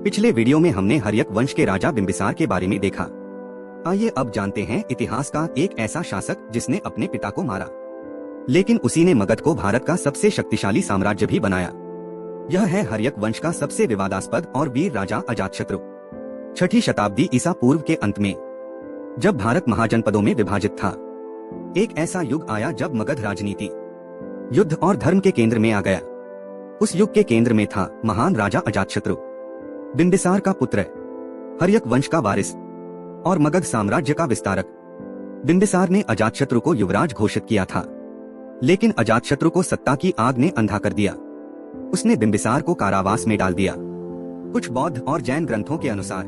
पिछले वीडियो में हमने हर्यक वंश के राजा बिंबिसार के बारे में देखा। आइए अब जानते हैं इतिहास का एक ऐसा शासक जिसने अपने पिता को मारा, लेकिन उसी ने मगध को भारत का सबसे शक्तिशाली साम्राज्य भी बनाया। यह है हर्यक वंश का सबसे विवादास्पद और वीर राजा अजातशत्रु। 6ठी शताब्दी ईसा पूर्व के अंत में, जब भारत महाजनपदों में विभाजित था, एक ऐसा युग आया जब मगध राजनीति, युद्ध और धर्म के केंद्र में आ गया। उस युग के केंद्र में था महान राजा अजातशत्रु, बिंबिसार का पुत्र, हर्यक वंश का वारिस और मगध साम्राज्य का विस्तारक। बिंबिसार ने अजातशत्रु को युवराज घोषित किया था, लेकिन अजातशत्रु को सत्ता की आग ने अंधा कर दिया। उसने बिंबिसार को कारावास में डाल दिया। कुछ बौद्ध और जैन ग्रंथों के अनुसार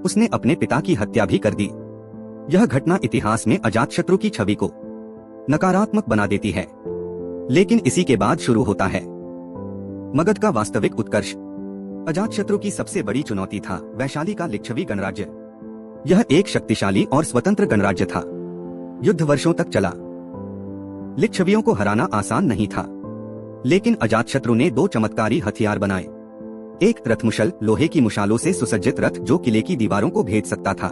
उसने अपने पिता की हत्या भी कर दी। यह घटना इतिहास में अजातशत्रु की छवि को नकारात्मक बना देती है, लेकिन इसी के बाद शुरू होता है मगध का वास्तविक उत्कर्ष। अजातशत्रु की सबसे बड़ी चुनौती था वैशाली का लिच्छवी गणराज्य। यह एक शक्तिशाली और स्वतंत्र गणराज्य था। युद्ध वर्षों तक चला। लिच्छवियों को हराना आसान नहीं था, लेकिन अजातशत्रु ने 2 चमत्कारी हथियार बनाए। एक रथमुशल, लोहे की मुशालों से सुसज्जित रथ जो किले की दीवारों को भेद सकता था।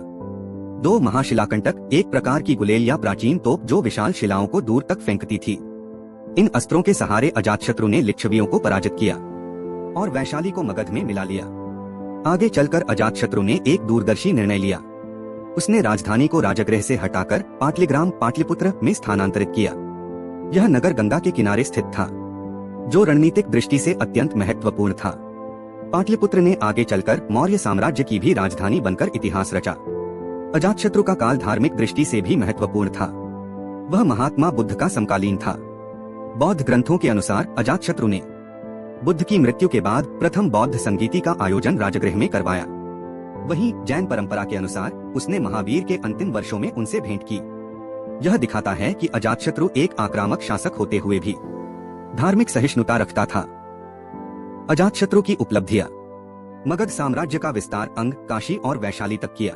2 महाशिलाकंटक, एक प्रकार की गुलेल या प्राचीन तोप जो विशाल शिलाओं को दूर तक फेंकती थी। इन अस्त्रों के सहारे अजातशत्रु ने लिच्छवियों को पराजित किया और वैशाली को मगध में मिला लिया। आगे चलकर अजातशत्रु ने एक दूरदर्शी निर्णय लिया। उसने राजधानी को राजगृह से हटाकर पाटलिग्राम, पाटलिपुत्र में स्थानांतरित किया। यह नगर गंगा के किनारे स्थित था, जो रणनीतिक दृष्टि से अत्यंत महत्वपूर्ण था। पाटलिपुत्र ने आगे चलकर मौर्य साम्राज्य की भी राजधानी बनकर इतिहास रचा। अजातशत्रु का काल धार्मिक दृष्टि से भी महत्वपूर्ण था। वह महात्मा बुद्ध का समकालीन था। बौद्ध ग्रंथों के अनुसार अजातशत्रु ने बुद्ध की मृत्यु के बाद प्रथम बौद्ध संगीति का आयोजन राजगृह में करवाया। वहीं जैन परंपरा के अनुसार उसने महावीर के अंतिम वर्षों में उनसे भेंट की। यह दिखाता है कि अजातशत्रु एक आक्रामक शासक होते हुए भी धार्मिक सहिष्णुता रखता था। अजातशत्रु की उपलब्धियां: मगध साम्राज्य का विस्तार, अंग, काशी और वैशाली तक किया।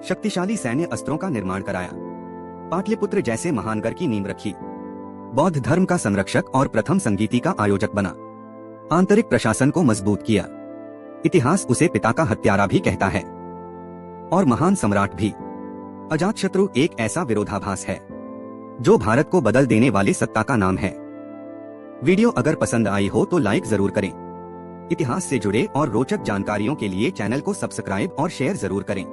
शक्तिशाली सैन्य अस्त्रों का निर्माण कराया। पाटलिपुत्र जैसे महान गढ़ की नींव रखी। बौद्ध धर्म का संरक्षक और प्रथम संगीति का आयोजक बना। आंतरिक प्रशासन को मजबूत किया। इतिहास उसे पिता का हत्यारा भी कहता है और महान सम्राट भी। अजातशत्रु एक ऐसा विरोधाभास है जो भारत को बदल देने वाली सत्ता का नाम है। वीडियो अगर पसंद आई हो तो लाइक जरूर करें। इतिहास से जुड़े और रोचक जानकारियों के लिए चैनल को सब्सक्राइब और शेयर जरूर करें।